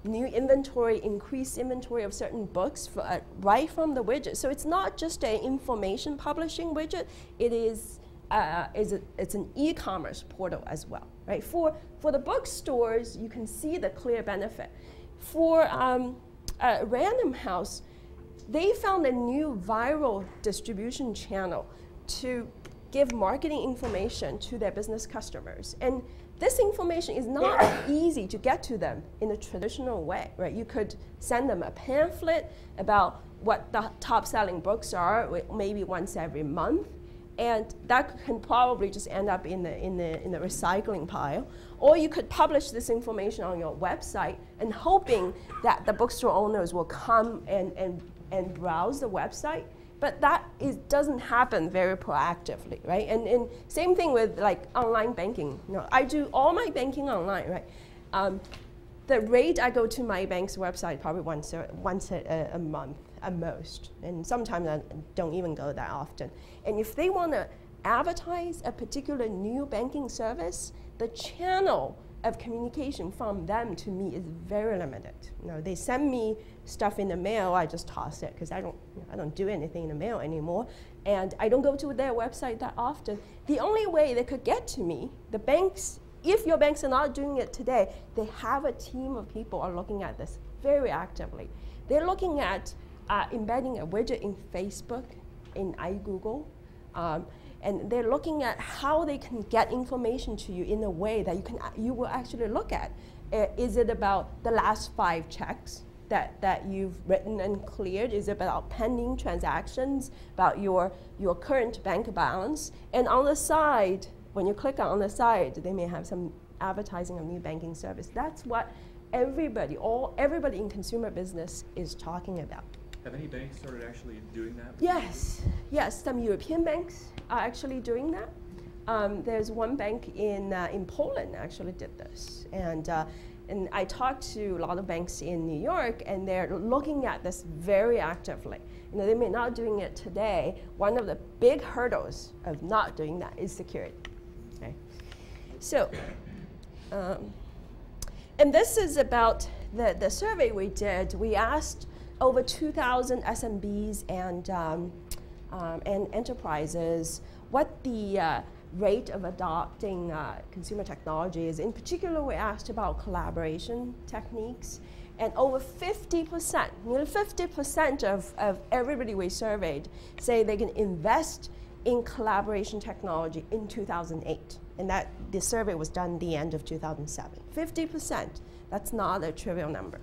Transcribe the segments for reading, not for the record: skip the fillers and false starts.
new inventory, increased inventory of certain books right from the widget. So it's not just an information publishing widget, it is it's an e-commerce portal as well, right? For the bookstores, you can see the clear benefit. For Random House, they found a new viral distribution channel to give marketing information to their business customers. And this information is not easy to get to them in a traditional way, right? You could send them a pamphlet about what the top-selling books are, maybe once every month, and that can probably just end up in the recycling pile. Or you could publish this information on your website and hoping that the bookstore owners will come and browse the website. But that doesn't happen very proactively, right? And same thing with like online banking. You know, I do all my banking online, right? The rate I go to my bank's website probably once a month at most, and sometimes I don't even go that often. And if they want to advertise a particular new banking service, the channel of communication from them to me is very limited. You know, they send me stuff in the mail, I just toss it because I don't do anything in the mail anymore, and I don't go to their website that often. The only way they could get to me, the banks, if your banks are not doing it today, they have a team of people are looking at this very actively. They're looking at embedding a widget in Facebook, in iGoogle, and they're looking at how they can get information to you in a way that you will actually look at. Is it about the last 5 checks that you've written and cleared? Is it about pending transactions, about your current bank balance? And on the side, when you click on the side, they may have some advertising of new banking service. That's what everybody in consumer business is talking about. Have any banks started actually doing that? Yes, some European banks are actually doing that. There's one bank in Poland actually did this. And I talked to a lot of banks in New York, and they're looking at this very actively. You know, they may not doing it today. One of the big hurdles of not doing that is security. Okay? So, and this is about the survey we did. We asked over 2,000 SMBs and enterprises what the rate of adopting consumer technology is. In particular, we asked about collaboration techniques, and over 50%, nearly 50% of everybody we surveyed say they can invest in collaboration technology in 2008. And that the survey was done at the end of 2007. 50%, that's not a trivial number.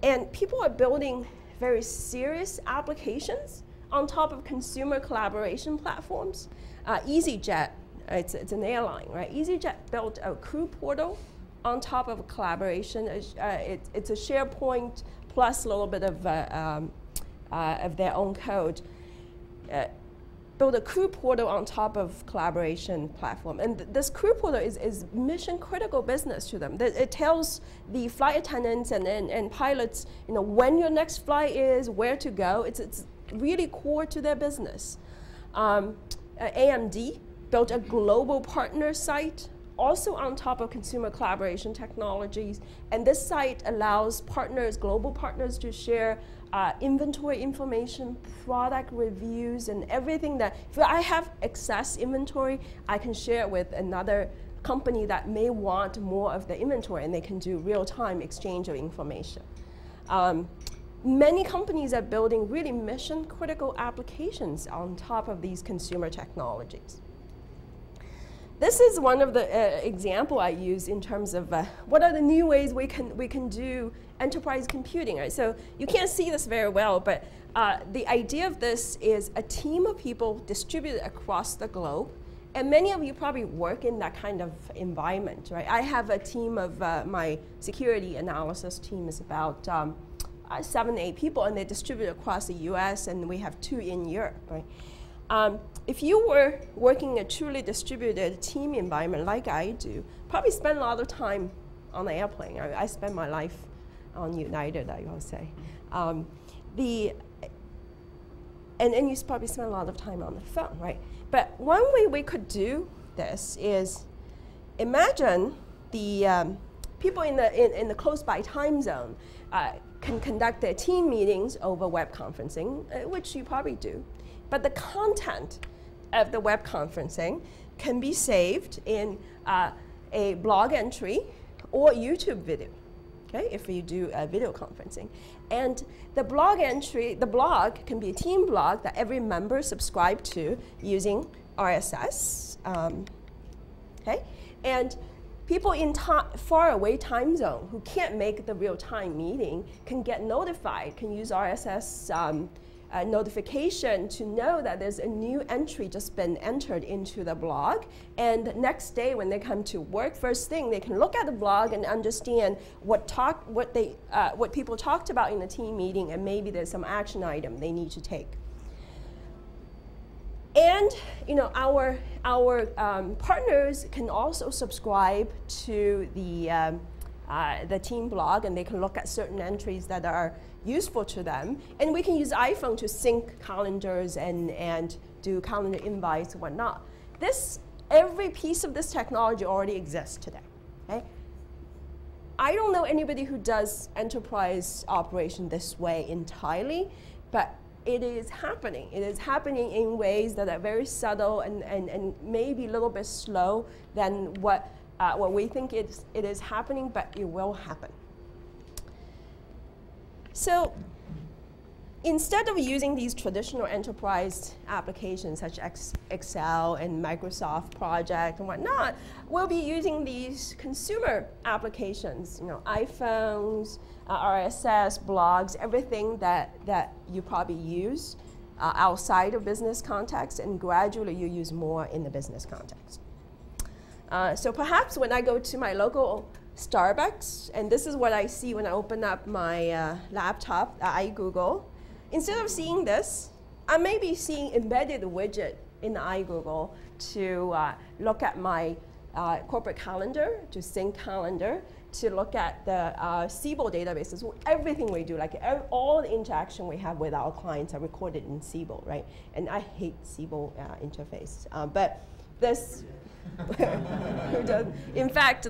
And people are building very serious applications on top of consumer collaboration platforms. EasyJet, it's an airline, right? EasyJet built a crew portal on top of collaboration. It's a SharePoint plus a little bit of their own code. Build a crew portal on top of collaboration platform. And this crew portal is mission critical business to them. It tells the flight attendants and pilots, you know, when your next flight is, where to go. It's really core to their business. AMD built a global partner site also on top of consumer collaboration technologies. And this site allows partners, global partners, to share inventory information, product reviews, and everything that, if I have excess inventory, I can share it with another company that may want more of the inventory, and they can do real-time exchange of information. Many companies are building really mission-critical applications on top of these consumer technologies. This is one of the example I use in terms of what are the new ways we can do enterprise computing. Right? So you can't see this very well, but the idea of this is a team of people distributed across the globe. And many of you probably work in that kind of environment. Right? I have a team of my security analysis team is about 7 to 8 people, and they distribute across the US, and we have 2 in Europe. Right? If you were working in a truly distributed team environment like I do, probably spend a lot of time on the airplane. I spend my life on United, I will say. And you probably spend a lot of time on the phone, right? But one way we could do this is imagine the people in the close by time zone can conduct their team meetings over web conferencing, which you probably do. But the content of the web conferencing can be saved in a blog entry or YouTube video, okay, if you do video conferencing. And the blog entry, the blog can be a team blog that every member subscribe to using RSS, okay? And people in far away time zone who can't make the real-time meeting can get notified, can use RSS notification to know that there's a new entry just been entered into the blog. And next day when they come to work, first thing, they can look at the blog and understand what people talked about in the team meeting, and maybe there's some action item they need to take. And our partners can also subscribe to the team blog, and they can look at certain entries that are useful to them. And we can use iPhone to sync calendars and do calendar invites and whatnot. Every piece of this technology already exists today. Okay? I don't know anybody who does enterprise operation this way entirely, but it is happening. It is happening in ways that are very subtle and maybe a little bit slow than what we think it is happening, but it will happen. So instead of using these traditional enterprise applications such as Excel and Microsoft Project and whatnot, we'll be using these consumer applications, iPhones, RSS, blogs, everything that you probably use outside of business context, and gradually you use more in the business context. So perhaps when I go to my local Starbucks, and this is what I see when I open up my laptop that I Google, instead of seeing this, I may be seeing embedded widget in the iGoogle to look at my corporate calendar, to sync calendar, to look at the Siebel databases. Everything we do, like all the interaction we have with our clients are recorded in Siebel, right? And I hate Siebel interface, but this. In fact,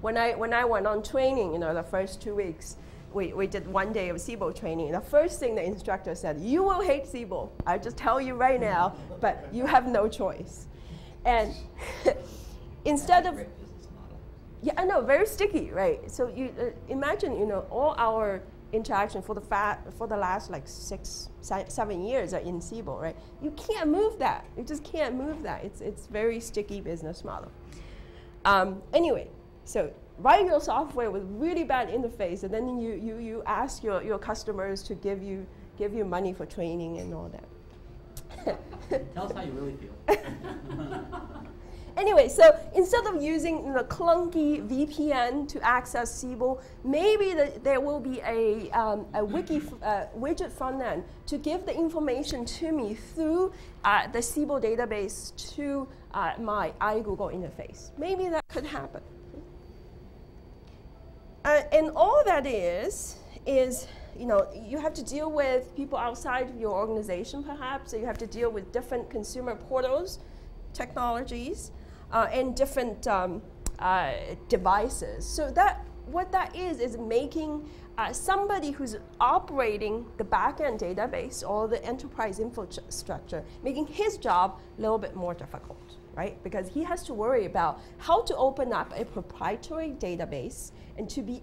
when I went on training, the first 2 weeks, we did 1 day of Siebel training. The first thing the instructor said, "You will hate Siebel. I just tell you right now, but you have no choice." And instead of, yeah, I know, very sticky, right? So you imagine, all our interaction for the last like 6, 7 years are in Siebel, right? You can't move that. You just can't move that. It's very sticky business model. Anyway, so write your software with really bad interface, and then you ask your customers to give you money for training and all that. Tell us how you really feel. Anyway, so instead of using the clunky VPN to access Siebel, maybe there will be a widget front end to give the information to me through the Siebel database to my iGoogle interface. Maybe that could happen. And all that is you have to deal with people outside of your organization, perhaps. So you have to deal with different consumer portals, technologies, and different devices. So what that is making somebody who's operating the backend database or the enterprise infrastructure, making his job a little bit more difficult, right? Because he has to worry about how to open up a proprietary database and to be